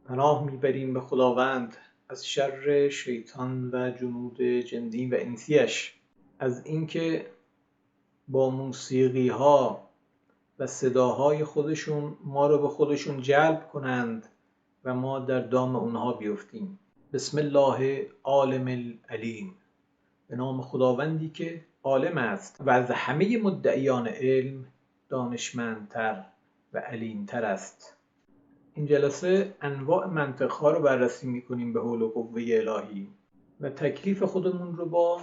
پناه میبریم به خداوند از شر شیطان و جنود جندی و انسیش، از اینکه با موسیقی ها و صداهای خودشون ما رو به خودشون جلب کنند و ما در دام اونها بیفتیم. بسم الله عالم العلیم، به نام خداوندی که عالم است و از همه مدعیان علم دانشمندتر و علیم تر است. این جلسه انواع منطق‌ها رو بررسی می‌کنیم به حول و قوه الهی و تکلیف خودمون رو با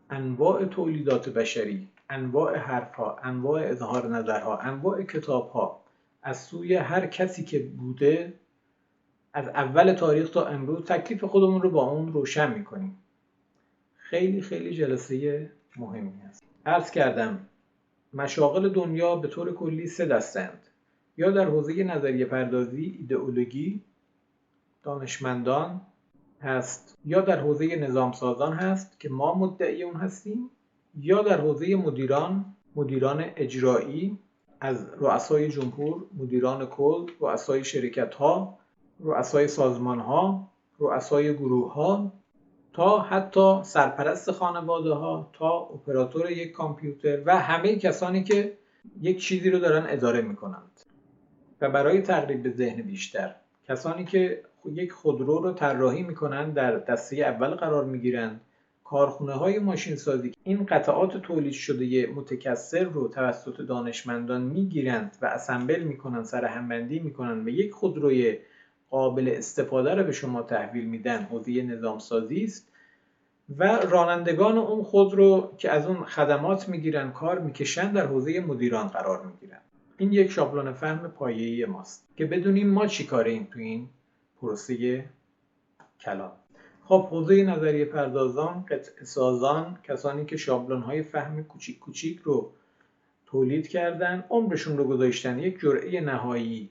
انواع تولیدات بشری، انواع حرف‌ها، انواع اظهار نظرها، انواع کتاب‌ها از سوی هر کسی که بوده از اول تاریخ تا امروز تکلیف خودمون رو با اون روشن می‌کنیم. خیلی خیلی جلسه مهمی است. عرض کردم مشاغل دنیا به طور کلی سه دستند: یا در حوزه نظریه پردازی، ایدئولوژی، دانشمندان هست، یا در حوزه نظام سازان هست که ما مدعی اون هستیم، یا در حوزه مدیران اجرایی از رؤسای جمهور، مدیران کل، رؤسای شرکت ها، رؤسای سازمان ها، رؤسای گروه ها، تا حتی سرپرست خانواده ها، تا اپراتور یک کامپیوتر و همه کسانی که یک چیزی رو دارن اداره میکنند. و برای تقریب ذهن بیشتر، کسانی که یک خودرو رو طراحی میکنن در دسته اول قرار میگیرند. کارخونه های ماشین سازی این قطعات تولید شده متکثر رو توسط دانشمندان میگیرند و اسمبل میکنن، سرهمبندی میکنن و یک خودروی قابل استفاده رو به شما تحویل میدن. حوزه نظام سازی است و رانندگان اون خودرو که از اون خدمات میگیرن، کار میکشن، در حوزه مدیران قرار میگیرن. این یک شابلون فهم پایه‌ای ماست که بدونیم ما چی کاریم تو این پروسه کلام. خب حوزه نظریه پردازان، قطعه سازان، کسانی که شابلون‌های فهم کوچیک کوچیک رو تولید کردن، عمرشون رو گذاشتن، یک جرعه نهایی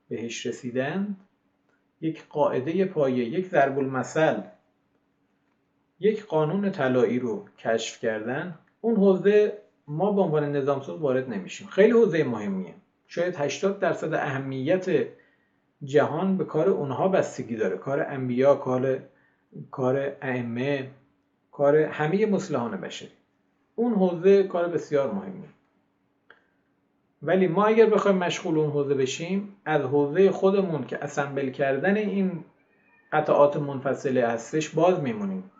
بهش رسیدن، یک قاعده پایه، یک ضرب المثل، یک قانون طلایی رو کشف کردن. اون حوزه ما به عنوان نظامساز وارد نمیشیم. خیلی حوزه مهمیه. شاید 80% اهمیت جهان به کار اونها بستگی داره. کار انبیا، کار ائمه، کار همه مصلحان بشری. اون حوزه کار بسیار مهمیه. ولی ما اگر بخوایم مشغول اون حوزه بشیم، از حوزه خودمون که اسمبل کردن این قطعات منفصله هستش باز میمونیم.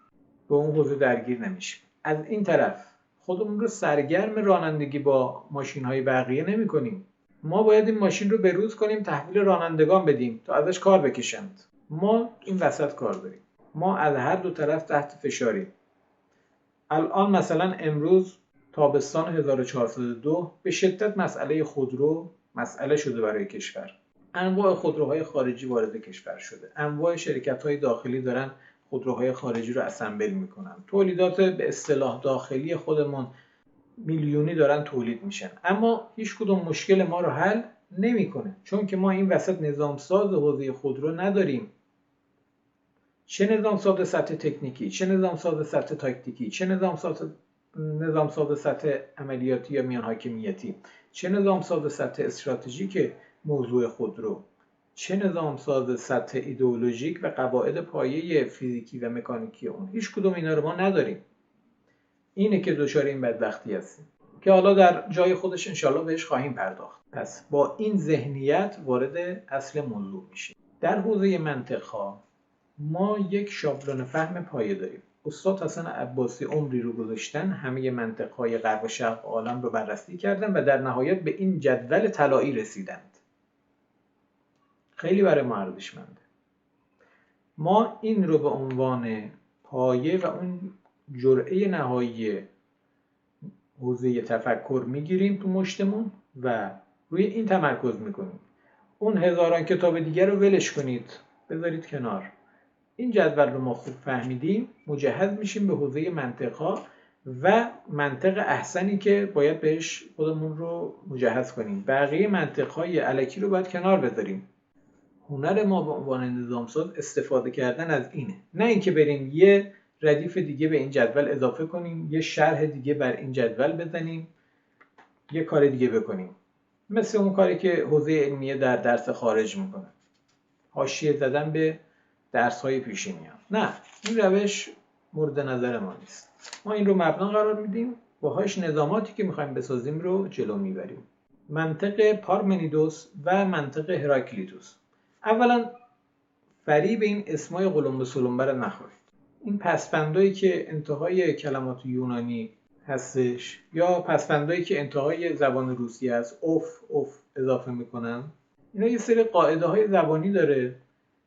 به اون حوزه درگیر نمیشیم. از این طرف خودمون رو سرگرم رانندگی با ماشین‌های بقیه نمی‌کنیم. ما باید این ماشین رو بروز کنیم، تحویل رانندگان بدیم تا ازش کار بکشند. ما این وسط کار داریم. ما از هر دو طرف تحت فشاریم. الان مثلا امروز تابستان 1402 به شدت مسئله خودرو مسئله شده برای کشور. انواع خودروهای خارجی وارد کشور شده. انواع شرکت‌های داخلی دارن خودروهای خارجی رو اسمبل میکنن. تولیدات به اصطلاح داخلی خودمون میلیونی دارن تولید میشن، اما هیچ کدوم مشکل ما رو حل نمیکنه، چون که ما این وسط نظامساز حوزه خودرو نداریم. چه نظامساز سطح تکنیکی، چه نظامساز سطح تاکتیکی، چه نظامساز سطح عملیاتی یا میان حاکمیتی، چه نظامساز سطح استراتژیک موضوع خودرو، چه نظامساز سطح ایدئولوژیک و قواعد پایه فیزیکی و مکانیکی اون. هیچ کدوم اینا رو ما نداریم. اینه که دچار این بدبختی هستیم که حالا در جای خودش انشالله بهش خواهیم پرداخت. پس با این ذهنیت وارد اصل موضوع میشیم. در حوزه منطق‌ها ما یک شابلون فهم پایه داریم. استاد حسن عباسی عمری رو گذاشتن، همه منطقه‌های غرب و شرق عالم رو بررسی کردن و در نهایت به این جدول طلایی رسیدند. خیلی برای ما ارزشمنده. ما این رو به عنوان پایه و اون جرعه نهایی حوزه تفکر میگیریم تو مشتمون و روی این تمرکز میکنیم. اون هزاران کتاب دیگر رو ولش کنید، بذارید کنار. این جدول رو ما خوب فهمیدیم، مجهز میشیم به حوزه منطق‌ها و منطق احسنی که باید بهش خودمون رو مجهز کنیم. بقیه منطق‌های الکی رو باید کنار بذاریم. هنر ما به عنوان نظامساز استفاده کردن از اینه، نه اینکه بریم یه ردیف دیگه به این جدول اضافه کنیم، یه شرح دیگه بر این جدول بزنیم، یه کار دیگه بکنیم، مثل اون کاری که حوزه علمیه در درس خارج میکنه. حاشیه زدن به درس‌های پیشینیان. نه، این روش مورد نظر ما نیست. ما این رو مبنا قرار میدیم، باهاش نظاماتی که میخوایم بسازیم رو جلو میبریم. منطق پارمنیدس و منطق هراکلیتوس. اولا فریب این اسمای قلمبه سلمبه رو نخورید. این پسفندایی که انتهای کلمات یونانی هستش یا پسفندایی که انتهای زبان روسی هست، اوف اضافه میکنن، اینا یه سری قاعده های زبانی داره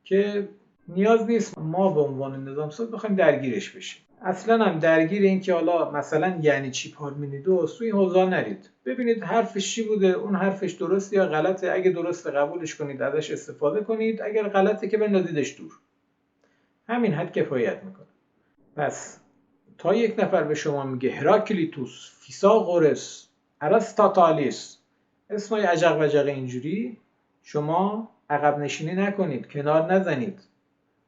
که نیاز نیست ما به عنوان نظام ساز بخوایم درگیرش بشیم. اصلا هم درگیر این که حالا مثلا یعنی چی پارمنیدس، تو این حوزه نرید. ببینید حرفش چی بوده، اون حرفش درسته یا غلطه. اگه درسته قبولش کنید، ازش استفاده کنید، اگر غلطه که بندازیدش دور. همین حد کفایت میکنه. پس تا یک نفر به شما میگه هراکلیتوس، فیثاغورس، ارسطاطالیس، اسمای عجق وجق اینجوری، شما عقب نشینی نکنید، کنار نزنید،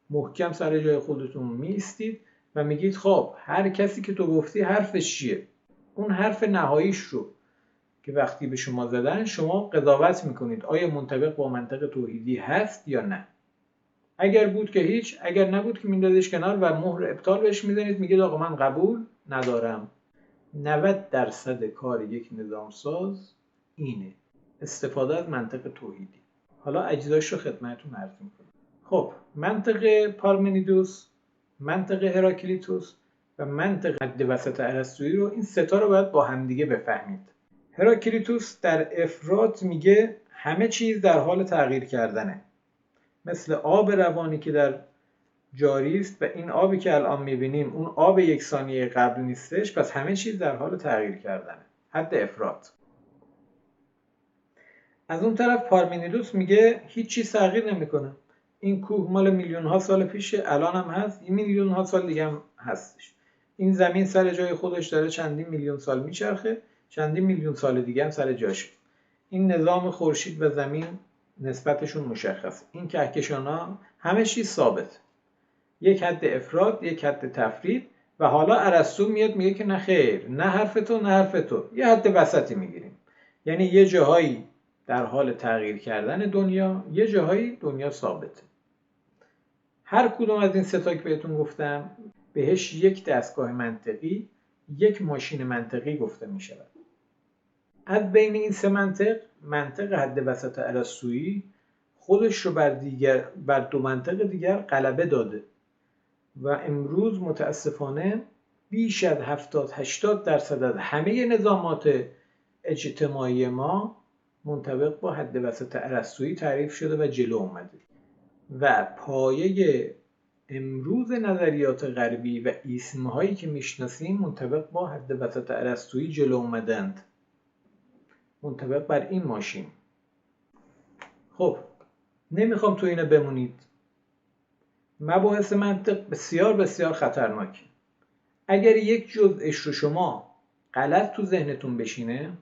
محکم سر جای خودتون میستید و میگید خب هر کسی که تو گفتی حرفش چیه؟ اون حرف نهاییش رو که وقتی به شما زدن شما قضاوت میکنید آیا منطبق با منطق توحیدی هست یا نه. اگر بود که هیچ، اگر نبود که میندازیش کنار و مهر ابطال بهش میزنید، میگید آقا من قبول ندارم. 90% کار یک نظام ساز اینه، استفاده از منطق توحیدی. حالا اجزاش رو خدمتتون عرض میکنم. خب منطق پارمنیدس، منطق هراکلیتوس و منطق حد وسط ارسطویی رو، این ستا رو باید با همدیگه بفهمید. هراکلیتوس در افراط میگه همه چیز در حال تغییر کردنه، مثل آب روانی که در جاری است و این آبی که الان میبینیم اون آب یک ثانیه قبل نیستش، پس همه چیز در حال تغییر کردنه، حد افراط. از اون طرف پارمنیدس میگه هیچ چیز تغییر نمیکنه، این کوه مال میلیون ها سال پیشه، الان هم هست، این میلیون ها سال دیگه هم هستش. این زمین سر جای خودش داره چندین میلیون سال میچرخه، چندین میلیون سال دیگه هم سر جاشه. این نظام خورشید و زمین نسبتشون مشخص، این کهکشان‌ها همه چیز ثابت، یک حد افراد، یک حد تفرید. و حالا ارسطو میاد میگه که نه خیر، نه حرف تو نه حرف تو، یه حد وسطی میگیریم. یعنی یه جاهایی در حال تغییر کردن دنیا، یه جاهایی دنیا ثابته. هر کدوم از این ستا که بهتون گفتم بهش یک دستگاه منطقی، یک ماشین منطقی گفته می شود. از بین این سه منطق حد وسط ارسطویی خودش رو بر دو منطق دیگر غلبه داده و امروز متاسفانه بیش از 70-80% از همه نظامات اجتماعی ما منطبق با حد وسط ارسطویی تعریف شده و جلو اومده و پایه امروز نظریات غربی و ایسمهایی که میشناسیم منطبق با حد وسط ارسطویی جلو اومدند، منطبق بر این ماشین. خب نمیخوام تو اینو بمونید، مباحث منطق بسیار بسیار خطرناکه. اگر یک جزءش رو شما غلط تو ذهنتون بشینه،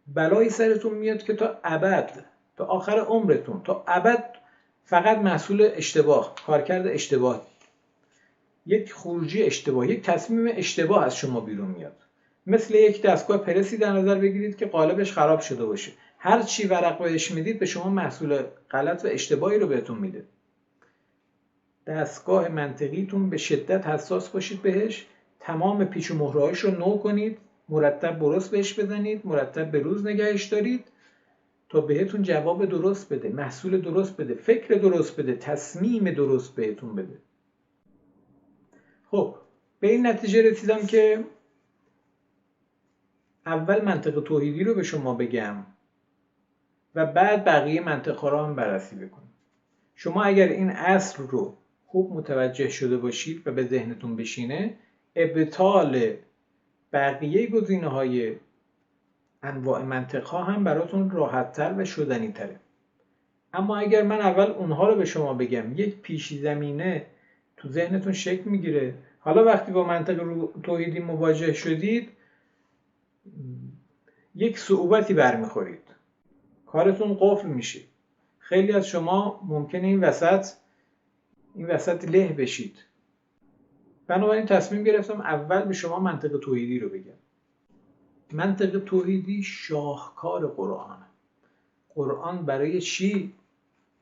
بلایی سرتون میاد که تا ابد، تا آخر عمرتون، تا ابد فقط محصول اشتباه، کارکرد اشتباه، یک خروجی اشتباه، یک تصمیم اشتباه از شما بیرون میاد. مثل یک دستگاه پرسی در نظر بگیرید که قالبش خراب شده باشه، هر چی ورق بهش میدید به شما محصول غلط و اشتباهی رو بهتون میده. دستگاه منطقیتون به شدت حساس باشید بهش، تمام پیچ و مهرهاش رو نو کنید، مرتب درست بهش بزنید، مرتب به روز نگهش دارید تا بهتون جواب درست بده، محصول درست بده، فکر درست بده، تصمیم درست بهتون بده. خب به این نتیجه رسیدم که اول منطق توحیدی رو به شما بگم و بعد بقیه منطق‌ها رو هم بررسی بکنیم. شما اگر این اصل رو خوب متوجه شده باشید و به ذهنتون بشینه، ابطال بقیه گزینه‌های انواع منطق‌ها هم براتون راحت‌تر و شدنی‌تره. اما اگر من اول اونها رو به شما بگم، یک پیش زمینه تو ذهنتون شکل میگیره. حالا وقتی با منطق توحیدی مواجه شدید، یک صعوبتی برمیخورید، کارتون قفل میشه. خیلی از شما ممکنه این وسط له بشید. بنابراین تصمیم گرفتم اول به شما منطق توحیدی رو بگم. منطق توحیدی شاهکار قرآنه. قرآن برای چی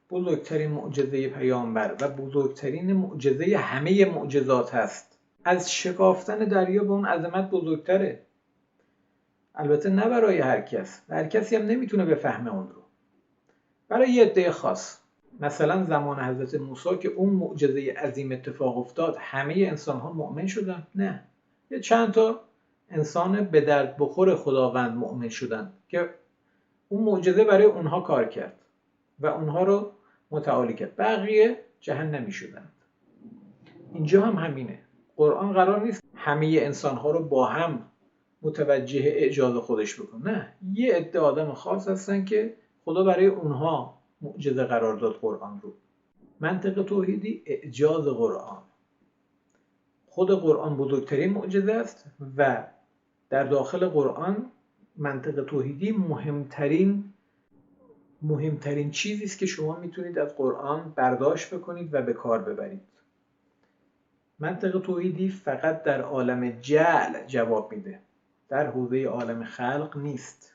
بزرگترین معجزه پیامبر و بزرگترین معجزه همه معجزات هست. از شکافتن دریا به اون عظمت بزرگتره. البته نه برای هر کس، هر کسی هم نمیتونه بفهمه اون رو. برای یه عده خاص، مثلا زمان حضرت موسی که اون معجزه عظیم اتفاق افتاد، همه انسان ها مؤمن شدن؟ نه، یه چند تا انسان به درد بخور خداوند مؤمن شدن که اون معجزه برای اونها کار کرد و اونها رو متعالی کرد. بقیه جهنمی شدند. اینجا هم همینه. قرآن قرار نیست همه انسان ها رو با هم متوجه اعجاز خودش بکنه. نه، یه عده آدم خاص هستن که خدا برای اونها معجزه قرار داد قرآن رو. منطق توحیدی اعجاز قرآن. خود قرآن بزرگترین معجزه است و در داخل قرآن منطق توحیدی مهمترین چیزی است که شما میتونید از قرآن برداشت بکنید و به کار ببرید. منطق توحیدی فقط در عالم جعل جواب میده، در حوزه عالم خلق نیست.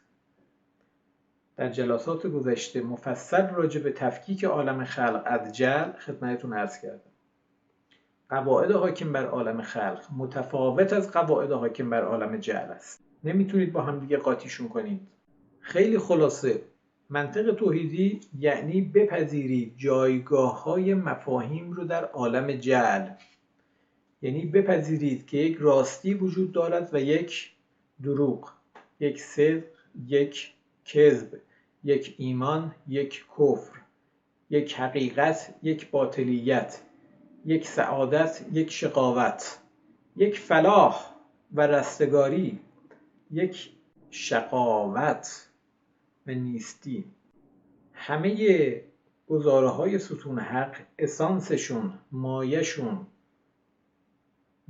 در جلسات گذشته مفصل راجع به تفکیک عالم خلق از جعل خدمتتون عرض کردم. قواعد حاکم بر عالم خلق متفاوت از قواعد حاکم بر عالم جعل است. نمیتونید با هم دیگه قاطیشون کنید. خیلی خلاصه، منطق توحیدی یعنی بپذیرید جایگاه‌های مفاهیم رو در عالم جعل. یعنی بپذیرید که یک راستی وجود دارد و یک دروغ، یک صدق، یک کذب، یک ایمان، یک کفر، یک حقیقت، یک باطلیت، یک سعادت، یک شقاوت، یک فلاح و رستگاری، یک شقاوت و نیستی. همه گزاره های ستون حق اسانسشون، مایشون،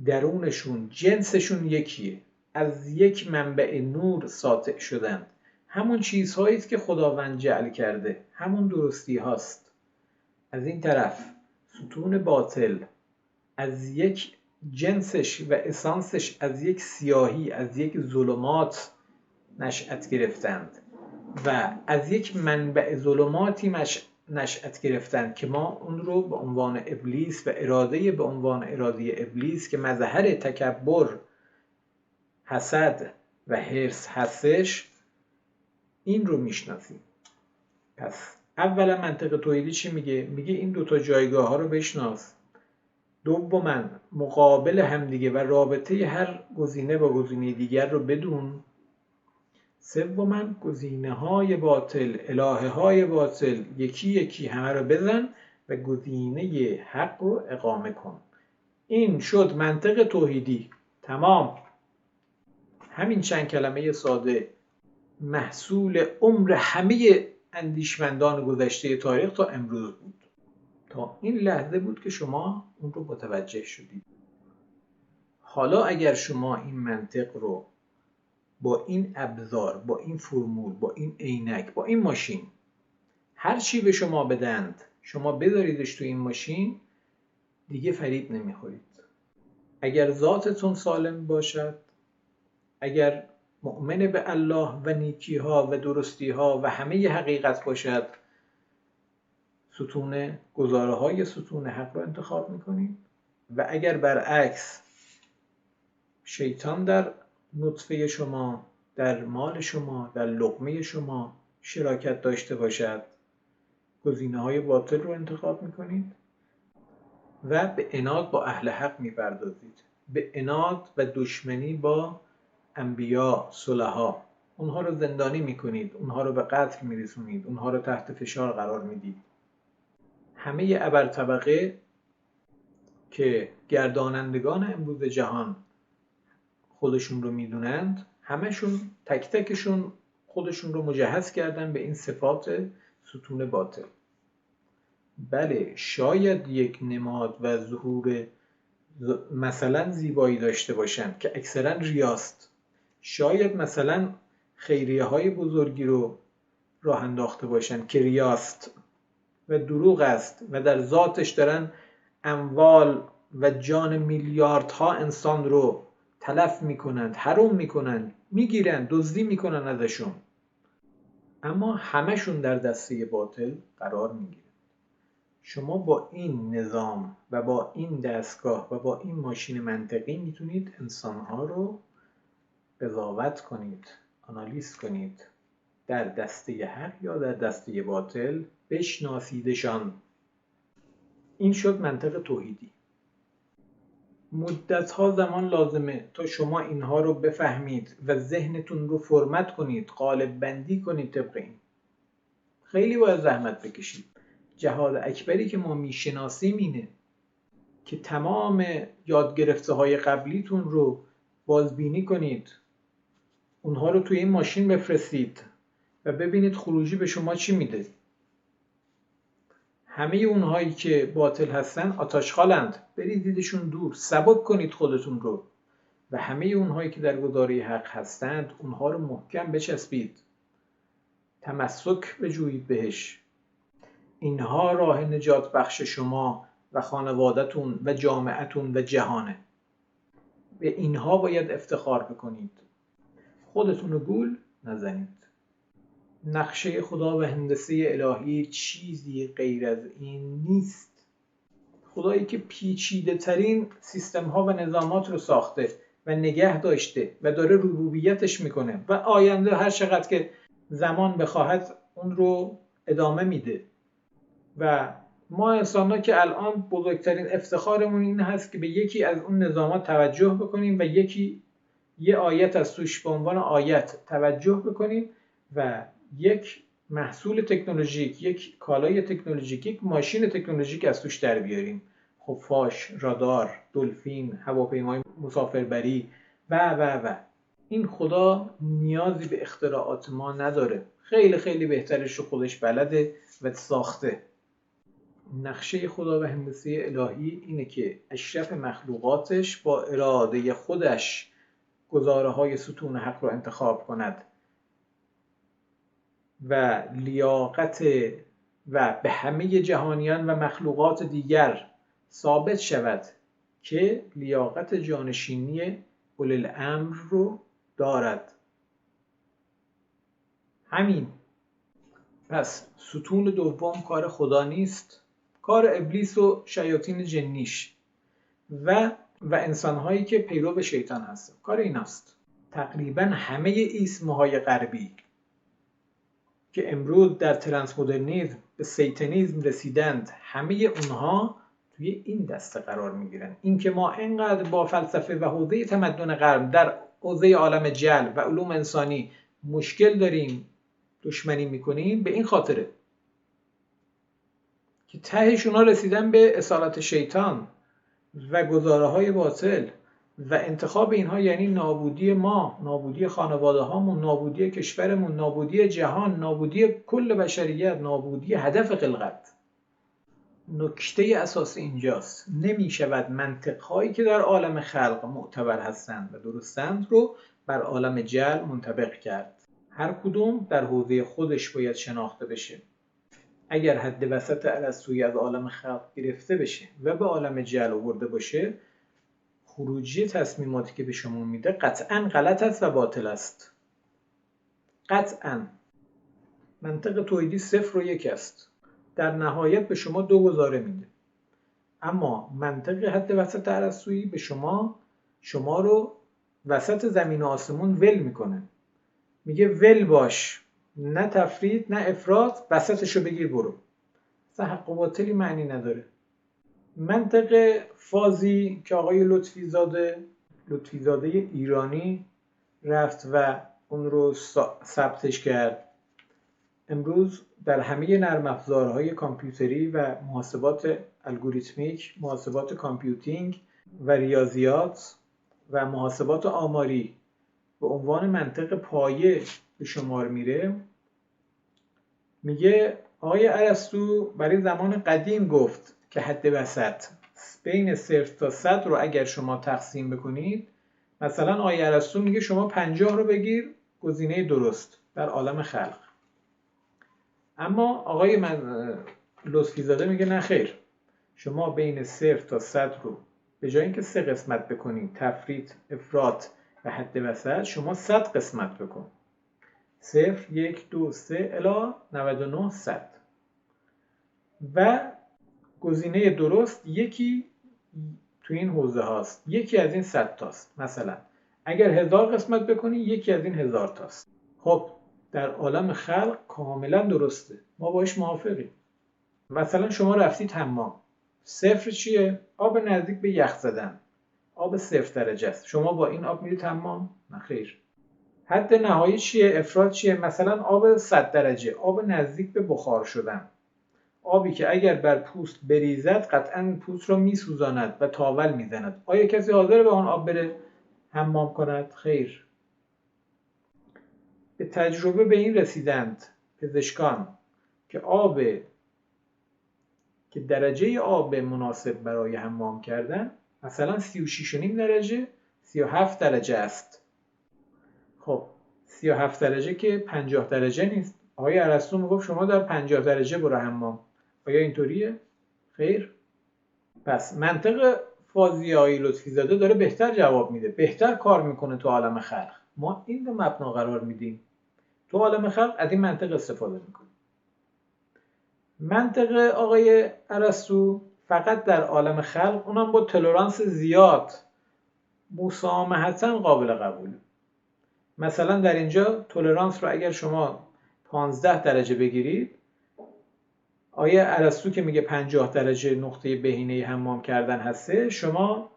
درونشون، جنسشون یکیه. از یک منبع نور ساطع شدند. همون چیزهایی است که خداوند جعل کرده، همون درستی هاست. از این طرف ستون باطل از یک جنسش و اسانسش از یک سیاهی، از یک ظلمات نشأت گرفتند و از یک منبع ظلماتی نشأت گرفتند که ما اون رو به عنوان ابلیس و اراده به عنوان اراده ابلیس که مظهر تکبر، حسد و حرص هستش، این رو میشناسیم. پس اولا منطق توحیدی چی میگه؟ میگه این دوتا جایگاه ها رو بشناس. دوما مقابل همدیگه و رابطه هر گزینه با گزینه دیگر رو بدون. سوما گزینه های باطل، الهه های باطل یکی یکی همه رو بزن و گزینه حق رو اقامه کن. این شد منطق توحیدی. تمام. همین چند کلمه ساده محصول عمر همه اندیشمندان گذشته تاریخ تا امروز بود. تا این لحظه بود که شما اون رو متوجه شدید. حالا اگر شما این منطق رو با این ابزار، با این فرمول، با این عینک، با این ماشین، هر چی به شما بدند شما بذاریدش تو این ماشین، دیگه فریب نمیخورید. اگر ذاتتون سالم باشد، اگر مؤمن به الله و نیکی ها و درستی ها و همه حقیقت باشد، گزاره های ستون حق رو انتخاب میکنید. و اگر برعکس شیطان در نطفه شما، در مال شما، در لقمه شما شراکت داشته باشد، گزینه های باطل رو انتخاب میکنید و به عناد با اهل حق میپردازید، به عناد و دشمنی با انبیا، صلحا. اونها رو زندانی میکنید، اونها رو به قتل میرسونید، اونها رو تحت فشار قرار میدید. همه ابرطبقه که گردانندگان امروز جهان خودشون رو میدونند، همشون تک تکشون خودشون رو مجهز کردن به این صفات ستون باطل. بله، شاید یک نماد و ظهور مثلا زیبایی داشته باشند که اکثرا ریاست. شاید مثلا خیریه های بزرگی رو راه انداخته باشند که ریاست و دروغ است و در ذاتش دارن اموال و جان میلیاردها انسان رو تلف میکنند، حروم میکنند، میگیرند، دزدی میکنند ازشون. اما همشون در دسته باطل قرار میگیرند. شما با این نظام و با این دستگاه و با این ماشین منطقی میتونید انسانها رو قضاوت کنید، آنالیز کنید، در دسته حق یا در دسته باطل بشناسیدشان. این شد منطق توحیدی. مدت‌ها زمان لازمه تا شما اینها رو بفهمید و ذهنتون رو فرمت کنید، قالب بندی کنید طبق این. خیلی باید زحمت بکشید. جهاد اکبری که ما میشناسیم اینه که تمام یاد گرفته های قبلیتون رو بازبینی کنید، اونها رو توی این ماشین بفرستید و ببینید خروجی به شما چی میده. همه اونهایی که باطل هستن آتشخالند، بریزیدشون دور، سبک کنید خودتون رو، و همه اونهایی که در گذاره حق هستند اونها رو محکم بچسبید، تمسک بجویید بهش. اینها راه نجات بخش شما و خانوادتون و جامعتون و جهانه. به اینها باید افتخار بکنید. خودتون رو گول نزنید. نقشه خدا و هندسه الهی چیزی غیر از این نیست. خدایی که پیچیده ترین سیستم ها و نظامات رو ساخته و نگه داشته و داره ربوبیتش میکنه و آینده هر چقدر که زمان بخواهد اون رو ادامه میده. و ما انسان‌ها که الان بزرگترین افتخارمون این هست که به یکی از اون نظامات توجه بکنیم و یه آیت از توش به عنوان آیت توجه بکنیم و یک محصول تکنولوژیک، یک کالای تکنولوژیک، یک ماشین تکنولوژیک از توش در بیاریم. خفاش، رادار، دلفین، هواپیمای مسافربری و این خدا نیازی به اختراعات ما نداره. خیلی خیلی بهترش رو خودش بلده و ساخته. نقشه خدا و هندسه الهی اینه که اشرف مخلوقاتش با اراده خودش گزاره های ستون حق رو انتخاب کند و لیاقت و به همه جهانیان و مخلوقات دیگر ثابت شود که لیاقت جانشینی اولوالامر رو دارد. همین. پس ستون دوم کار خدا نیست، کار ابلیس و شیاطین جنیش و انسان‌هایی که پیرو شیطان هستن. کار ایناست. تقریبا همه ایسم‌های غربی که امروز در ترانسمدرنیسم به سیتانیسم رسیدند، همه اونها توی این دسته قرار میگیرن. این که ما اینقدر با فلسفه و حوزه تمدن غرب در حوزه عالم جل و علوم انسانی مشکل داریم، دشمنی میکنیم، به این خاطره که تهش اونا رسیدن به اصالت شیطان و گزاره های باطل و انتخاب اینها یعنی نابودی ما، نابودی خانواده هامون، نابودی کشورمون، نابودی جهان، نابودی کل بشریت، نابودی هدف خلقت. نکته اساسی اینجاست. نمی شود منطق هایی که در عالم خلق معتبر هستند و درستند رو بر عالم جل منطبق کرد. هر کدوم در حوزه خودش باید شناخته بشه. اگر حد وسط ارسطویی از عالم خلق گرفته بشه و به عالم جل آورده باشه، خروجی تصمیماتی که به شما میده قطعاً غلط است و باطل است. قطعاً. منطق توحیدی 0 و 1 است. در نهایت به شما 2 گزاره میده. اما منطق حد وسط ارسطویی به شما رو وسط زمین و آسمون ول میکنه. میگه ول باش، نه تفرید نه افراط، وسطشو بگیر برو. اصلا حق و باطلی معنی نداره. منطق فازی که آقای لطفی زاده ایرانی رفت و اون رو ثبتش کرد، امروز در همه نرم افزارهای کامپیوتری و محاسبات الگوریتمیک، محاسبات کامپیوتینگ و ریاضیات و محاسبات آماری به عنوان منطق پایه به شمار میره. میگه آقای ارسطو برای زمان قدیم گفت که حد وسط بین 0 تا 100 رو اگر شما تقسیم بکنید، مثلا آقای ارسطو میگه شما 50 رو بگیر گزینه درست در عالم خلق. اما آقای لطفی زاده میگه نه خیر، شما بین 0 تا 100 رو به جای اینکه 3 قسمت بکنید، تفریط، افراط و حد وسط، شما 100 قسمت بکن. 0 1 2 3 الی 99 100. و گزینه درست یکی تو این حوزه هاست، یکی از این 100 تاست. مثلا اگر 1000 قسمت بکنی یکی از این 1000 تاست. خب در عالم خلق کاملا درسته، ما باش موافقیم. مثلا شما رفتید حمام، صفر چیه؟ آب نزدیک به یخ زدن، آب 0 درجه است. شما با این آب میرید حمام؟ نه خیر. حد نهایی چیه؟ افراد چیه؟ مثلا آب 100 درجه، آب نزدیک به بخار شدن، آبی که اگر بر پوست بریزد قطعا پوست را میسوزاند و تاول میزند. آیا کسی حاضر به آن آب بره حمام کند؟ خیر. به تجربه به این رسیدند پزشکان که که درجه آب مناسب برای حمام کردن مثلا 36.5 درجه 37 درجه است. خب 37 درجه که 50 درجه نیست. آقای ارسطو میگفت شما در 50 درجه برو حمام. آیا اینطوریه؟ خیر. پس منطق فاضی آقای لطفی زاده داره بهتر جواب میده، بهتر کار میکنه تو عالم خلق. ما این رو مبنا قرار میدیم، تو عالم خلق از این منطق استفاده میکنیم. منطق آقای ارسطو فقط در عالم خلق، اونم با تولرانس زیاد، مسامحتاً قابل قبوله. مثلا در اینجا تولرانس رو اگر شما 15 درجه بگیرید، آیه ارسطو که میگه 50 درجه نقطه بهینه حمام کردن هسته، شما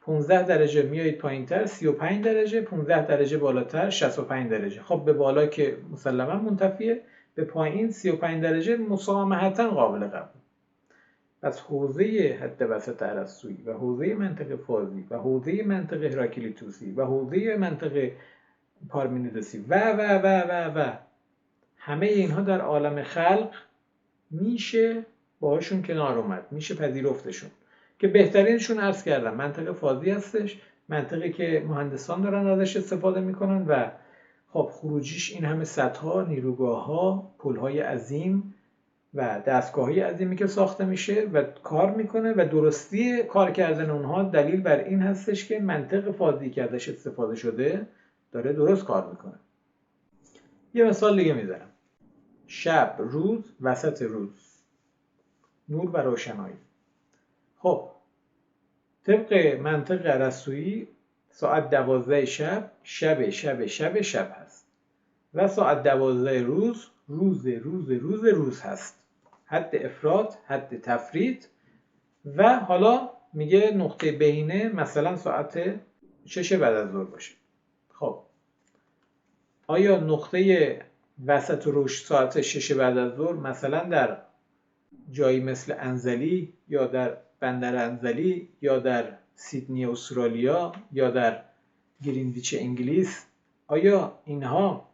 15 درجه میایید پایینتر 35 درجه، 15 درجه بالاتر 65 درجه. خب به بالا که مسلما منتفیه، به پایین 35 درجه مسامحتاً قابل قبول. پس حوزه حد وسط ارسطویی و حوزه منطق فاضی و حوزه منطق هراکلیتوسی و حوزه منطق پارمنیدسی و همه اینها در عالم خلق میشه باهاشون کنار اومد، میشه پذیرفتشون. که بهترینشون عرض کردم منطق فاضی هستش، منطقی که مهندسان دارن ازش استفاده میکنن و خب خروجیش این همه سدها، نیروگاه‌ها، پل‌های عظیم و دستگاه‌های عظیمی که ساخته میشه و کار میکنه و درستی کار کردن اونها دلیل بر این هستش که منطق فاضی که ازش استفاده شده داره درست کار میکنه. یه مثال دیگه میذارم. شب، روز، وسط روز، نور و روشنایی. خب طبق منطق ارسطویی ساعت 12 شب هست و ساعت 12 روز هست. حد افراد، حد تفرید. و حالا میگه نقطه بهینه مثلا ساعت 6 بعد از ظهر باشه. خب آیا نقطه وسط روش ساعت 6 بعد از ظهر مثلا در جایی مثل انزلی یا در بندر انزلی یا در سیدنی استرالیا یا در گرینویچ انگلیس، آیا اینها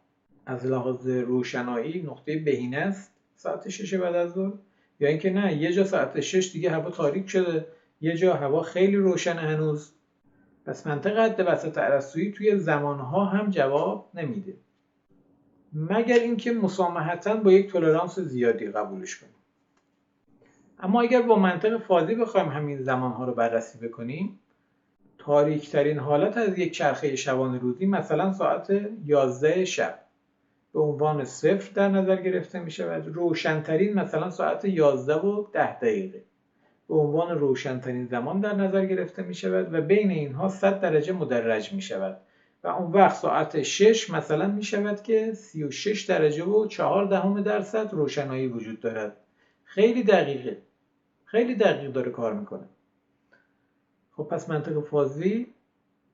از لحاظ روشنایی نقطه بهینه است ساعت 6 بعد از ظهر؟ یا اینکه نه، یه جا ساعت 6 دیگه هوا تاریک شده، یه جا هوا خیلی روشن هنوز. پس منطق حد وسط ارسطویی توی زمانها هم جواب نمیده، مگر اینکه مسامحتاً با یک تولرانس زیادی قبولش کنیم. اما اگر با منطق فاضی بخوایم همین زمانها رو بررسی بکنیم، تاریکترین حالت از یک چرخه شبانه روزی مثلا ساعت 11 شب به عنوان 0 در نظر گرفته می شود. روشنترین مثلا ساعت 11:10 به عنوان روشنترین زمان در نظر گرفته می شود و بین اینها 100 درجه مدرج می شود و اون وقت ساعت 6 مثلا می شود که 36 درجه و 0.4% روشنایی وجود دارد. خیلی دقیقه، خیلی دقیق داره کار میکنه. خب پس منطق فاضی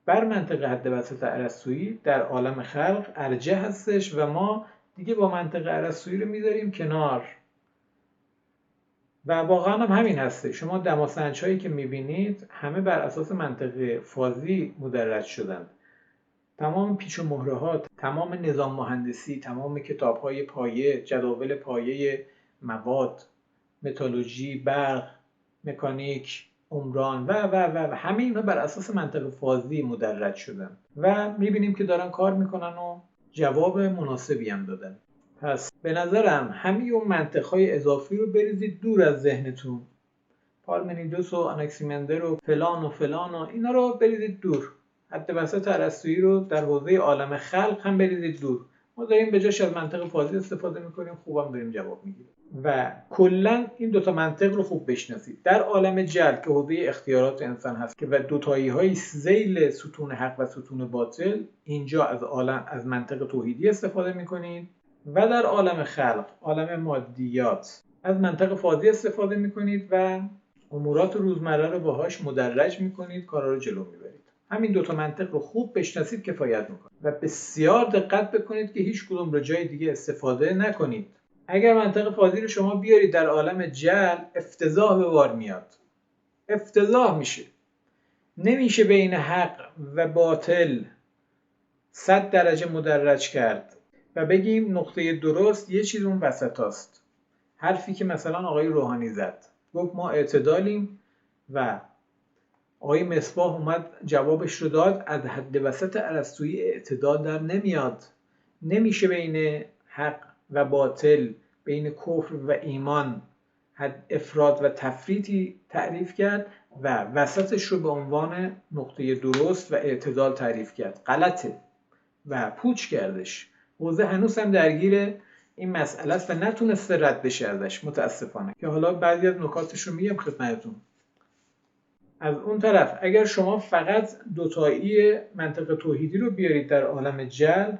بر منطق حد وسط ارسطویی در عالم خلق ارجح هستش و ما دیگه با منطق ارسطویی رو میذاریم کنار. و واقعا هم همین هسته. شما دماسنج‌هایی که میبینید همه بر اساس منطق فاضی مدرج شدند. تمام پیچ و مهره ها، تمام نظام مهندسی، تمام کتاب‌های پایه، جداول پایه مواد، متالورژی، برق، مکانیک، عمران و همه اینا بر اساس منطق فاضی مدرج شدن و میبینیم که دارن کار میکنن و جواب مناسبی هم دادن. پس به نظرم همه اون منطقهای اضافی رو بریزید دور از ذهنتون. پارمنیدس و آناکسیمندر و فلان و اینا رو بریزید دور. حد وسط ارسطویی رو در حوزه عالم خلق هم بریزید دور. ما داریم به جاش از منطق فاضی استفاده میکنیم، خوبم داریم جواب میگیریم. و کلا این دوتا منطق رو خوب بشناسید. در عالم جل که حوزه اختیارات انسان هست که و دوتایی های ذیل ستون حق و ستون باطل، اینجا از منطق توحیدی استفاده میکنید و در عالم خلق، عالم مادیات، از منطق فاضی استفاده میکنید و امورات روزمره رو باهاش مدرج میکنید، کارا رو جلو میبرید. همین دوتا منطق رو خوب بشناسید کفایت میکنه و بسیار دقت بکنید که هیچ کدوم رو جای دیگه استفاده نکنید. اگر منطق فاضی رو شما بیارید در عالم جل، افتضاح به بار میاد، افتضاح میشه. نمیشه بین حق و باطل 100 درجه مدرج کرد و بگیم نقطه درست یه چیز اون وسط هست. حرفی که مثلا آقای روحانی زد، گفت ما اعتدالیم و آقای مصباح اومد جوابش رو داد، از حد وسط ارسطویی اعتدال در نمیاد. نمیشه بین حق و باطل، بین کفر و ایمان افراد و تفریطی تعریف کرد و وسطش رو به عنوان نقطه درست و اعتدال تعریف کرد. غلطه و پوچ کردش. حوزه هنوز هم درگیر این مسئله است و نتونسته رد بشه ازش متاسفانه، که حالا بعضی از نکاتش رو میگم خدمتتون. از اون طرف اگر شما فقط دوتایی منطق توحیدی رو بیارید در عالم جل،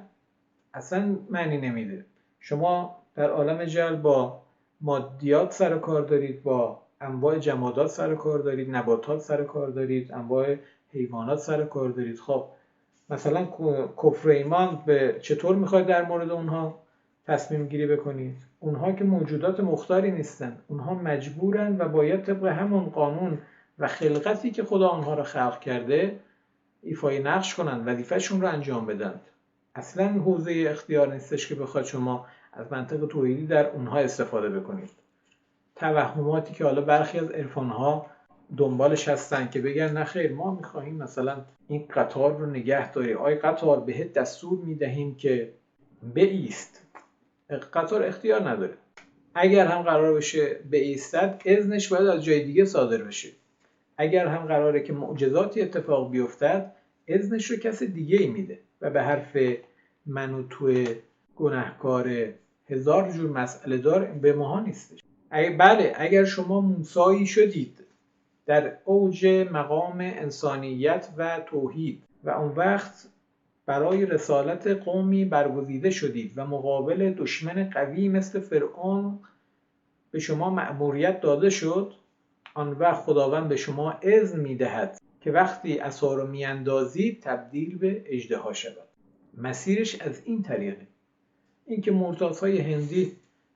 اصلا معنی نمیده. شما در عالم جل با مادیات سر کار دارید، با انواع جمادات سر کار دارید، نباتات سر کار دارید، انواع حیوانات سر کار دارید. خب مثلا کفر ایمان به چطور میخواید در مورد اونها تصمیم گیری بکنید؟ اونها که موجودات مختاری نیستن، اونها مجبورن و باید طبق همون قانون و خلقتی که خدا اونها رو خلق کرده ایفای نقش کنن، وظیفه‌شون رو انجام بدن. اصلا حوزه اختیار نیستش که بخواد شما از منطق توحیدی در اونها استفاده بکنید. توهماتی که حالا برخی از عرفان‌ها دنبالش هستن که بگن نه خیر، ما میخواهیم مثلا این قطار رو نگه داریم، آی قطار بهت دستور میدهیم که بایست. قطار اختیار نداره. اگر هم قرار بشه بایستد، اذنش باید از جای دیگه صادر بشه. اگر هم قراره که معجزاتی اتفاق بیفتد، اذنش رو کس دیگه ای میده و به حرف من و تو گناهکار هزار جور مسئله دار به ماها نیستش. بله، اگر شما موسایی شدید در اوج مقام انسانیت و توحید و اون وقت برای رسالت قومی برگزیده شدید و مقابل دشمن قوی مثل فرعون به شما مأموریت داده شد، آن وقت خداوند به شما اذن میدهد که وقتی عصا رو میاندازید تبدیل به اژدها شود. مسیرش از این طریقه. اینکه مرتاضهای هندی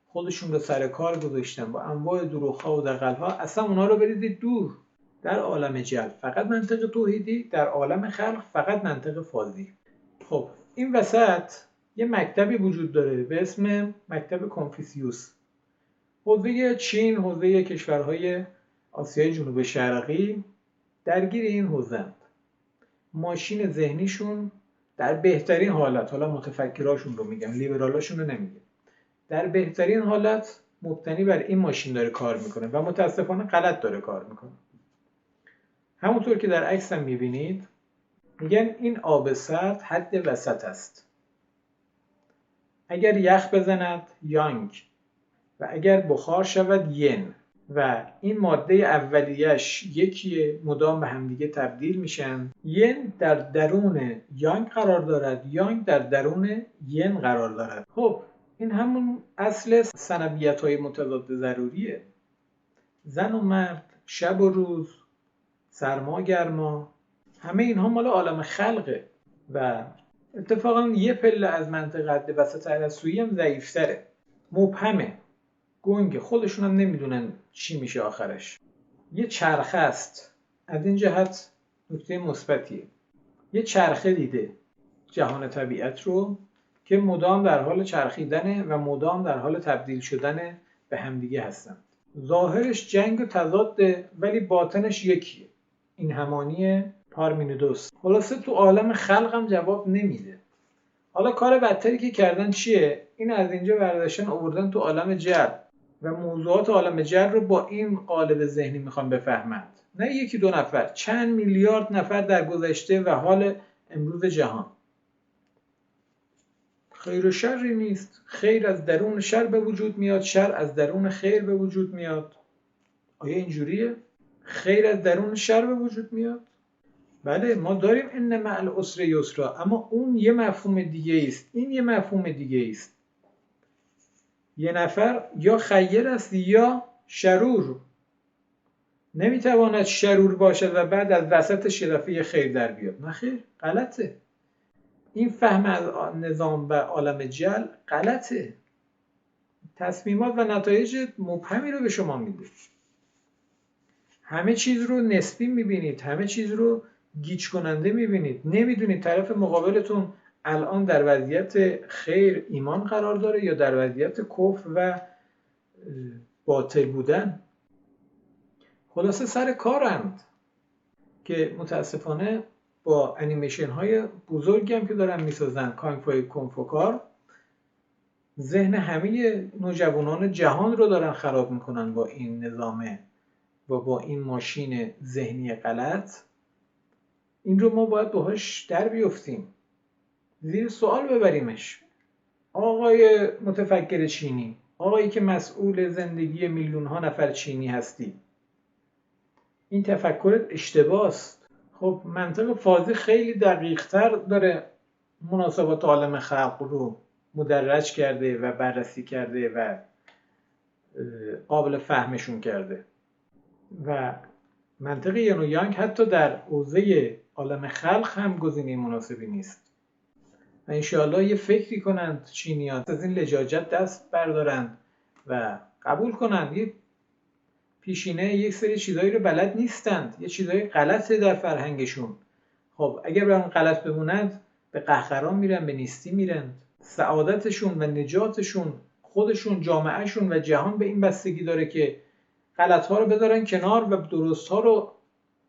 خودشون رو سر کار گذاشتن با انواع دروغ‌ها و دغل‌ها، اصلا اونا رو بریدید دور. در عالم جل فقط منطق توحیدی، در عالم خلق فقط منطق فاضی. خب این وسط یه مکتبی وجود داره به اسم مکتب کنفوسیوس. حوزه چین، حوزه کشورهای آسیای جنوب شرقی درگیر این حوزه‌اند. ماشین ذهنیشون در بهترین حالت، حالا متفکراشون رو میگم، لیبرالاشون رو نمیگم، در بهترین حالت مبتنی بر این ماشین داره کار میکنه و متاسفانه غلط داره کار میکنه. همونطور که در عکس هم میبینید، میگن این آب سرد حد وسط است. اگر یخ بزند یانگ و اگر بخار شود ین، و این ماده اولیش یکیه، مدام به همدیگه تبدیل میشن. ین در درون یانگ قرار دارد، یانگ در درون ین قرار دارد. خب این همون اصل سنویت‌های متضاد ضروریه. زن و مرد، شب و روز، سرما گرما، همه اینها مال عالم خلقه و اتفاقا یه پله از منطق حد وسط ارسطویی هم ضعیف‌تره، مبهمه، گنگه، خودشون هم نمیدونن چی میشه آخرش. یه چرخه است. از این جهت نکته مثبتیه. یه چرخه دیده جهان طبیعت رو که مدام در حال چرخیدنه و مدام در حال تبدیل شدن به همدیگه هستن. ظاهرش جنگ و تضاده ولی باطنش یکیه. این همانی پارمینیدس. خلاصه تو عالم خلق هم جواب نمیده. حالا کار بدتری که کردن چیه؟ این از اینجا برداشتن آوردن تو عالم جل و موضوعات عالم جل رو با این قالب ذهنی میخوان بفهمند. نه یکی دو نفر، چند میلیارد نفر در گذشته و حال امروز جهان. خیر و شری نیست. خیر از درون شر به وجود میاد، شر از درون خیر به وجود میاد. آیا اینجوریه؟ خیر از درون شر به وجود میاد؟ بله، ما داریم ان مع العسر یسرا، اما اون یه مفهوم دیگه است، این یه مفهوم دیگه است. یه نفر یا خیر است یا شرور. نمیتواند شرور باشد و بعد از وسطش یه دفعه خیر در بیاد. نه خیر، غلطه. این فهم از نظام و عالم جل غلطه. تصمیمات و نتایج مبهمی رو به شما میده. همه چیز رو نسبی میبینید، همه چیز رو گیج کننده میبینید. نمیدونید طرف مقابلتون الان در وضعیت خیر ایمان قرار داره یا در وضعیت کفر و باطل بودن. خلاصه سر کارند که متاسفانه با انیمیشن های بزرگی هم که دارن میسازن، کانگ فوی کنفوکار، ذهن همه نوجوانان جهان رو دارن خراب میکنن با این نظامه و با این ماشین ذهنی غلط. این رو ما باید باهاش در بیفتیم، زیر سوال ببریمش. آقای متفکر چینی، آقایی که مسئول زندگی میلیون ها نفر چینی هستی، این تفکرت اشتباه است. خب منطق فازی خیلی دقیق تر داره مناسبات عالم خلق رو مدرج کرده و بررسی کرده و قابل فهمشون کرده و منطق یین و یانگ حتی در حوزه عالم خلق هم گزینه مناسبی نیست. و انشاءالله یه فکری کنند چینیان، از این لجاجت دست بردارند و قبول کنند یه پیشینه یک سری چیزایی رو بلد نیستند، یه چیزایی غلطه در فرهنگشون. خب اگر به اون غلط بمونند به قهقرا میرن، به نیستی میرن. سعادتشون و نجاتشون، خودشون، جامعهشون و جهان به این بستگی داره که غلط‌ها رو بذارن کنار و درست‌ها رو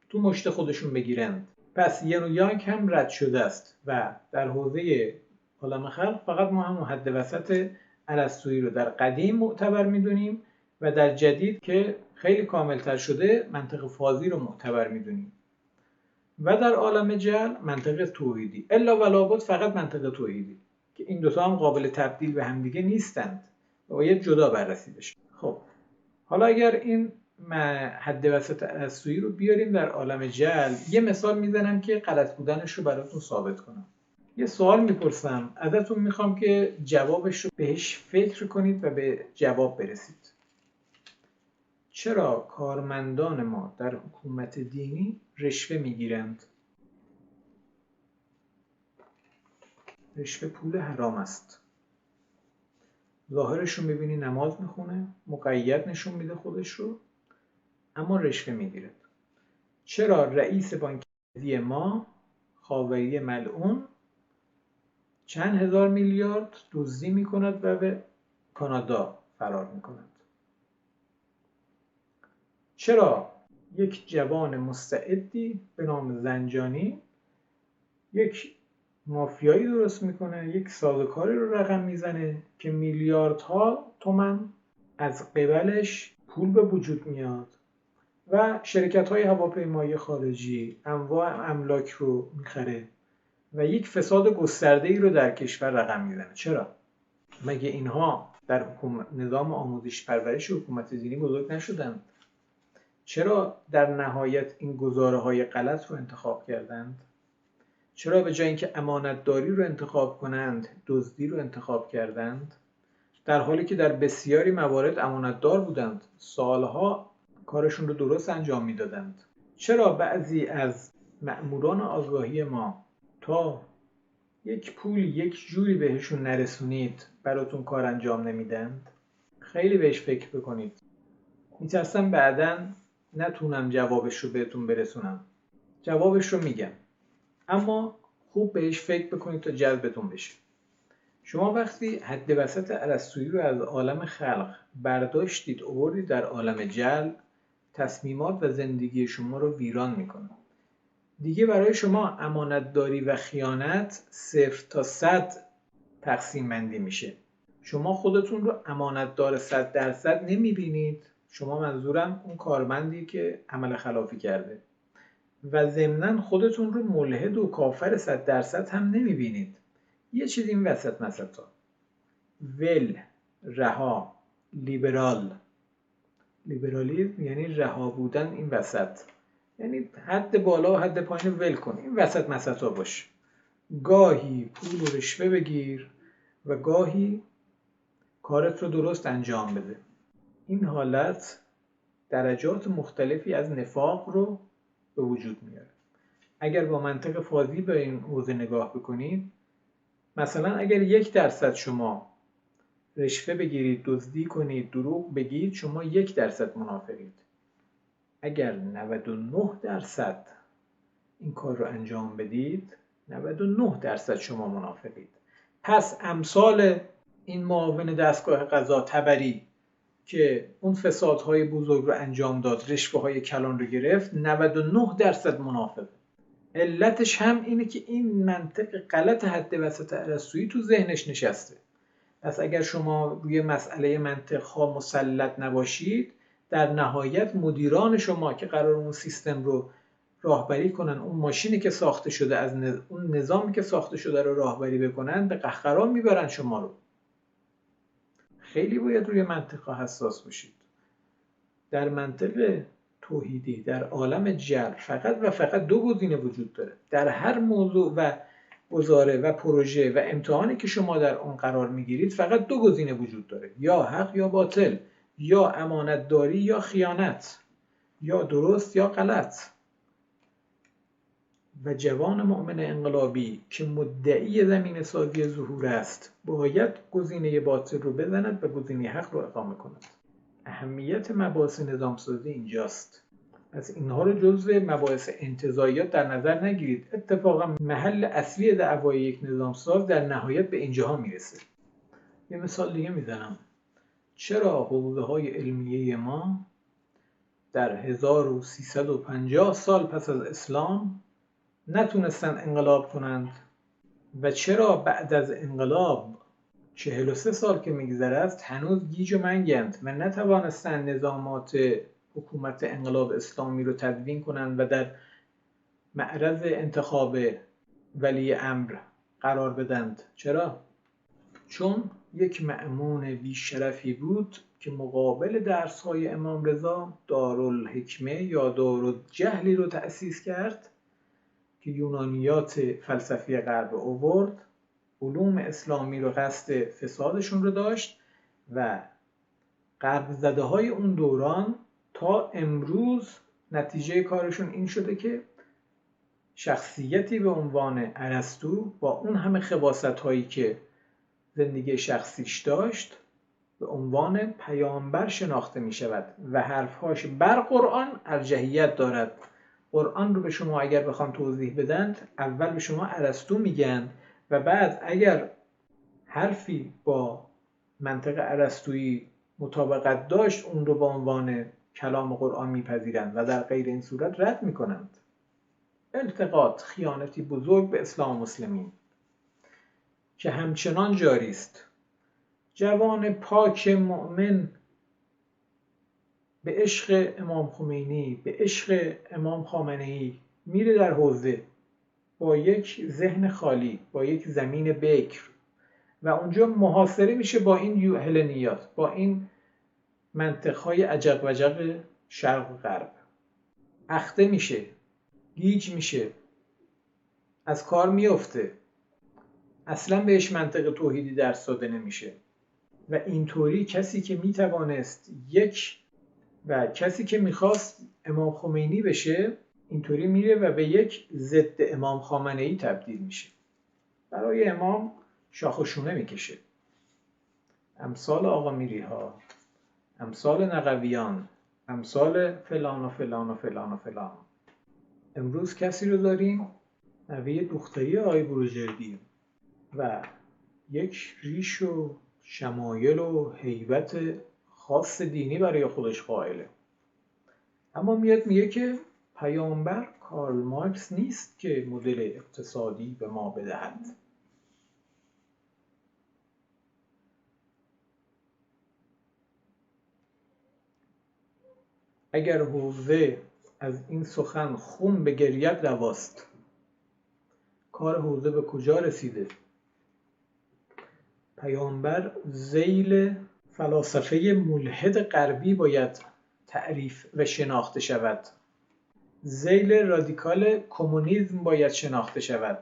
تو مشت خودشون بگیرند. پس ین و یانگ هم رد شده است و در حوزه عالم خلق فقط ما هم حد وسط ارسطویی رو در قدیم معتبر میدونیم و در جدید که خیلی کاملتر شده منطق فازی رو معتبر میدونیم و در عالم جل منطق توحیدی. الا و لابد فقط منطق توحیدی که این دوتا هم قابل تبدیل به همدیگه نیستند و باید جدا بررسی بشه. خب حالا اگر این حد وسط ارسطویی رو بیاریم در عالم جل، یه مثال میزنم که غلط بودنش رو براتون ثابت کنم. یه سوال میپرسم، ازتون میخوام که جوابش رو بهش فکر کنید و به جواب برسید. چرا کارمندان ما در حکومت دینی رشوه میگیرند؟ رشوه پول حرام است. ظاهرش رو میبینی نماز میخونه، مقید نشون میده خودش رو، اما رشوه میگیره. چرا رئیس بانک مرکزی ما، خاوری ملعون، چند هزار میلیارد دزدی میکند و به کانادا فرار میکند؟ چرا یک جوان مستعدی به نام زنجانی یک مافیایی درست میکنه، یک سازوکاری رو رقم میزنه که میلیاردها تومان از قبلش پول به وجود میاد و شرکت‌های هواپیمایی خارجی انواع املاک رو میخره و یک فساد گسترده‌ای رو در کشور رقم میزنه؟ چرا؟ مگه اینها در نظام آموزش پرورش حکومت دینی بزرگ نشدند؟ چرا در نهایت این گزاره‌های غلط رو انتخاب کردند؟ چرا به جای اینکه امانتداری رو انتخاب کنند، دزدی رو انتخاب کردند؟ در حالی که در بسیاری موارد امانتدار بودند، سالها کارشون رو درست انجام میدادند. چرا بعضی از مأموران آگاهی ما تا یک پول یک جوری بهشون نرسونید براتون کار انجام نمیدند؟ خیلی بهش فکر بکنید. میترسم بعداً نتونم جوابش رو بهتون برسونم. جوابش رو میگم، اما خوب بهش فکر بکنید تا جذبتون بشه. شما وقتی حد وسط ارسطویی رو از عالم خلق برداشتید آوردید در عالم جل، تصمیمات و زندگی شما رو ویران میکنه. دیگه برای شما امانتداری و خیانت 0 تا 100 تقسیم بندی میشه. شما خودتون رو امانتدار 100% نمیبینید. شما منظورم اون کارمندی که عمل خلافی کرده و ضمناً خودتون رو ملحد و کافر 100% هم نمیبینید. یه چیز این وسط مسطا، ول، رها، لیبرالیسم یعنی رها بودن این وسط، یعنی حد بالا و حد پایین ول کن، این وسط مسطا باش. گاهی پول و رشوه بگیر و گاهی کارت رو درست انجام بده. این حالت درجات مختلفی از نفاق رو به وجود میاره. اگر با منطق فاضی به این حوزه نگاه بکنید، مثلا اگر 1% شما رشوه بگیرید، دزدی کنید، دروغ بگید، شما 1% منافقید. اگر 99% این کار رو انجام بدید، 99% شما منافقید. پس امثال این معاون دستگاه قضا تبری که اون فسادهای بزرگ رو انجام داد، رشوه‌های کلان رو گرفت، 99% منافقه. علتش هم اینه که این منطق غلط حد وسط ارسطویی تو ذهنش نشسته. پس اگر شما روی مسئله منطق ها مسلط نباشید، در نهایت مدیران شما که قرار اون سیستم رو راهبری کنن، اون ماشینی که ساخته شده، از اون نظامی که ساخته شده رو راهبری بکنن، به قهقرا میبرن شما رو. خیلی باید روی منطق ها حساس باشید. در منطق توحیدی، در عالم جبر، فقط و فقط 2 گزینه وجود داره. در هر موضوع و گزاره و پروژه و امتحانی که شما در اون قرار میگیرید، فقط 2 گزینه وجود داره، یا حق یا باطل، یا امانتداری یا خیانت، یا درست یا غلط. و جوان مؤمن انقلابی که مدعی زمین سازی ظهور است، باید گزینه باطل رو بزند و گزینه حق رو اقامه کند. اهمیت مباحث نظامسازی اینجاست. پس اینها رو جزو مباحث انتزاعیات در نظر نگیرید. اتفاقا محل اصلی دعوای یک نظامساز در نهایت به اینجاها میرسه. یه مثال دیگه میزنم. چرا حوزه‌های علمیه ما در 1350 سال پس از اسلام نتونستن انقلاب کنند و چرا بعد از انقلاب 43 سال که میگذره است هنوز گیج و منگند و نتوانستن نظامات حکومت انقلاب اسلامی رو تدوین کنند و در معرض انتخاب ولی امر قرار بدند؟ چرا؟ چون یک مأمون بیشرفی بود که مقابل درس‌های امام رضا دارالحکمه یا دارالجهلی رو تأسیس کرد که یونانیات فلسفی غرب آورد، علوم اسلامی رو قصد فسادشون رو داشت و غرب زده های اون دوران تا امروز نتیجه کارشون این شده که شخصیتی به عنوان ارسطو با اون همه خباثت هایی که زندگی شخصیش داشت به عنوان پیامبر شناخته می شود و حرفهاش بر قرآن ارجحیت دارد. قرآن رو به شما اگر بخوام توضیح بدن، اول به شما ارسطو میگن و بعد اگر حرفی با منطق ارسطویی مطابقت داشت، اون رو به عنوان کلام قرآن میپذیرند و در غیر این صورت رد میکنند. التقاط خیانتی بزرگ به اسلام و مسلمین که همچنان جاری است. جوان پاک مؤمن به عشق امام خمینی، به عشق امام خامنه‌ای میره در حوزه با یک ذهن خالی، با یک زمین بکر و اونجا محاصره میشه با این هلنیات، با این منطقهای عجق وجق شرق و غرب. اخته میشه، گیج میشه، از کار میفته، اصلا بهش منطق توحیدی درس داده نمیشه و اینطوری کسی که میتوانست و کسی که میخواست امام خمینی بشه، اینطوری میره و به یک ضد امام خامنه‌ای تبدیل میشه. برای امام شاخ و شونه میکشه. امثال آقا میری ها، امثال نقویان، امثال فلان و فلان و فلان و فلان. امروز کسی رو داریم نوه دختری آقای بروجردی و یک ریش و شمایل و هیبت خاص دینی برای خودش قائله، اما میاد میگه که پیامبر کارل مارکس نیست که مدل اقتصادی به ما بدهد. اگر حوزه از این سخن خون به گریت رواست، کار حوزه به کجا رسیده؟ پیامبر ذیل فلاسفه ملحد غربی باید تعریف و شناخته شود. ذیل رادیکال کمونیسم باید شناخته شود.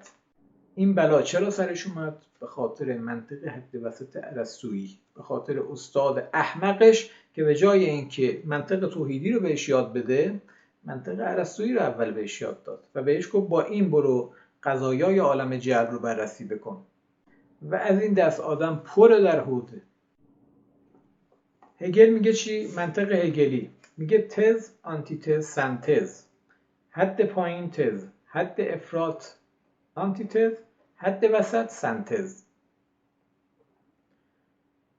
این بلا چرا سرش اومد؟ به خاطر منطق حد وسط ارسطویی، به خاطر استاد احمقش که به جای اینکه منطق توحیدی رو بهش یاد بده، منطق ارسطویی رو اول بهش یاد داد و بهش گفت با این برو قضایای عالم جبر رو بررسی بکن و از این دست آدم پر در حوضه. هگل میگه چی؟ منطق هگلی میگه تز، آنتیتز، سنتز. حد پایین تز، حد افراط آنتیتز، حد وسط سنتز.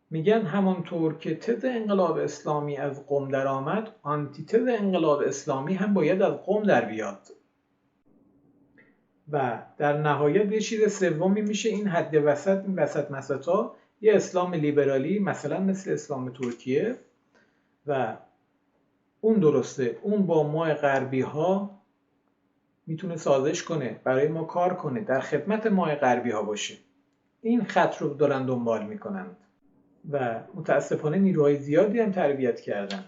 میگن همانطور که تز انقلاب اسلامی از قم در آمد، آنتیتز انقلاب اسلامی هم باید از قم در بیاد. و در نهایت یه چیز سومی میشه این حد وسط، این وسط مسطا، یه اسلام لیبرالی مثلا مثل اسلام ترکیه و اون درسته، اون با ما غربی ها میتونه سازش کنه، برای ما کار کنه، در خدمت ما غربی ها باشه. این خط رو دارن دنبال میکنند و متاسفانه نیروهای زیادی هم تربیت کردند.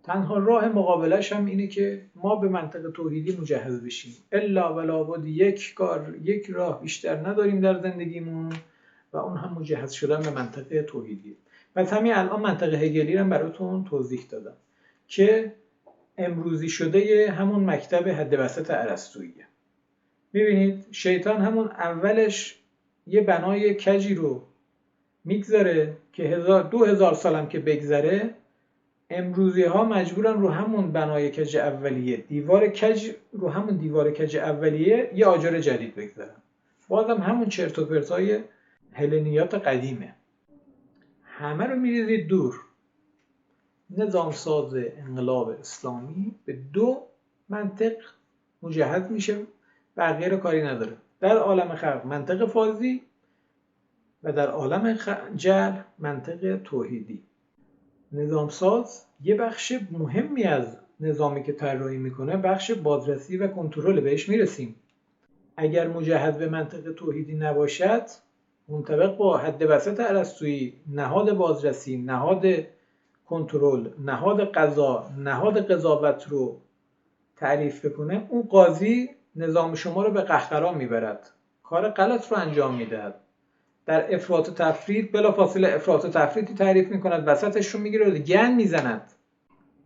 تنها راه مقابلش هم اینه که ما به منطق توحیدی مجهز بشیم. الا و لابد یک راه بیشتر نداریم در زندگیمون و اون هم مجهز شدن به منطق توحیدی. پس همین الان منطق هگلی رو براتون توضیح دادم که امروزی شده همون مکتب حد وسط ارسطوییه. میبینید شیطان همون اولش یه بنای کجی رو میگذاره که 2000 سالم که بگذره امروزی ها مجبورن رو همون بنای کج اولیه، رو همون دیوار کج اولیه یه آجر جدید بگذارن. بازم همون چرت و پرتای هلنیات قدیمه. همه رو میریزید دور. نظام ساز انقلاب اسلامی به دو منطق مجهز میشه، بقیه رو کاری نداره. در عالم خلق منطق فازی و در عالم جعل منطق توحیدی. نظام ساز یه بخش مهمی از نظامی که طراحی میکنه بخش بازرسی و کنترل، بهش میرسیم. اگر مجهز به منطق توحیدی نباشد، منطبق با حد وسط ارسطویی، نهاد بازرسی، نهاد کنترل، نهاد قضا، نهاد قضاوت رو تعریف بکنه، اون قاضی نظام شما رو به قهقرا میبرد، کار غلط رو انجام میدهد. در افراط و تفرید بلافاصله افراط و تفریدی تعریف میکند، وسطش رو میگیره و گند میزند.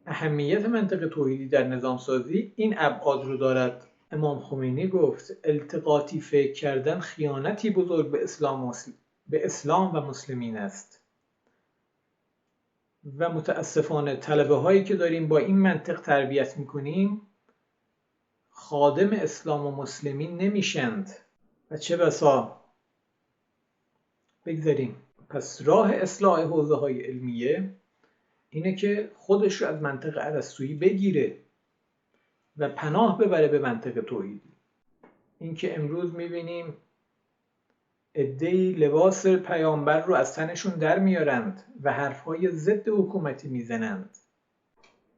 اهمیت منطق توحیدی در نظام سازی این ابعاد رو دارد. امام خمینی گفت التقاطی فکر کردن خیانتی بزرگ به اسلام و مسلمین است. و متاسفانه طلبه هایی که داریم با این منطق تربیت میکنیم خادم اسلام و مسلمین نمیشند و چه بسا بگذاریم. پس راه اصلاح حوزه های علمیه اینه که خودش رو از منطق ارسطویی بگیره و پناه ببره به منطق توحیدی. اینکه امروز میبینیم عده‌ای لباس پیامبر رو از تنشون در میارند و حرفهای ضد حکومتی میزنند.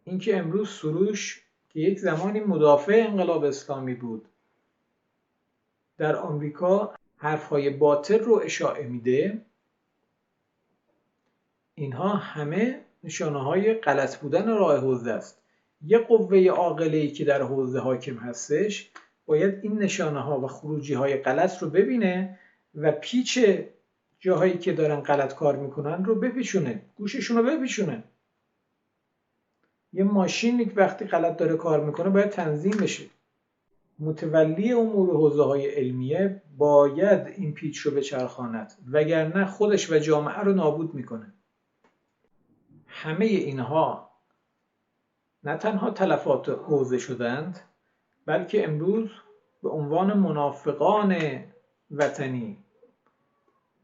اینکه امروز سروش که یک زمانی مدافع انقلاب اسلامی بود در آمریکا حرفهای باطل رو اشاعه میده، اینها همه نشانه‌های غلط بودن راه حوزه است. یه قوه عاقله‌ای که در حوزه حاکم هستش باید این نشانه‌ها و خروجی‌های غلط رو ببینه و پیچ جاهایی که دارن غلط کار میکنن رو بپیچونه، گوششون رو بپیچونه. یه ماشینی که وقتی غلط داره کار میکنه باید تنظیم بشه. متولی امور حوزه‌های علمیه باید این پیچ رو بچرخاند، وگرنه خودش و جامعه رو نابود میکنه. همه اینها نه تنها تلفات حوزه شدند، بلکه امروز به عنوان منافقان وطنی،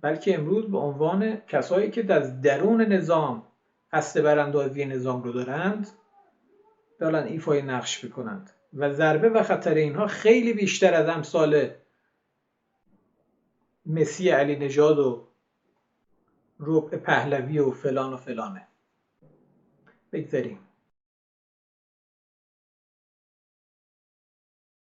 بلکه امروز به عنوان کسایی که در درون نظام قصد براندازی نظام رو دارند دارن ایفای نقش بکنند و ضربه و خطر اینها خیلی بیشتر از امثال مسی علی نژاد و ربع پهلوی و فلان و فلانه. بگذاریم.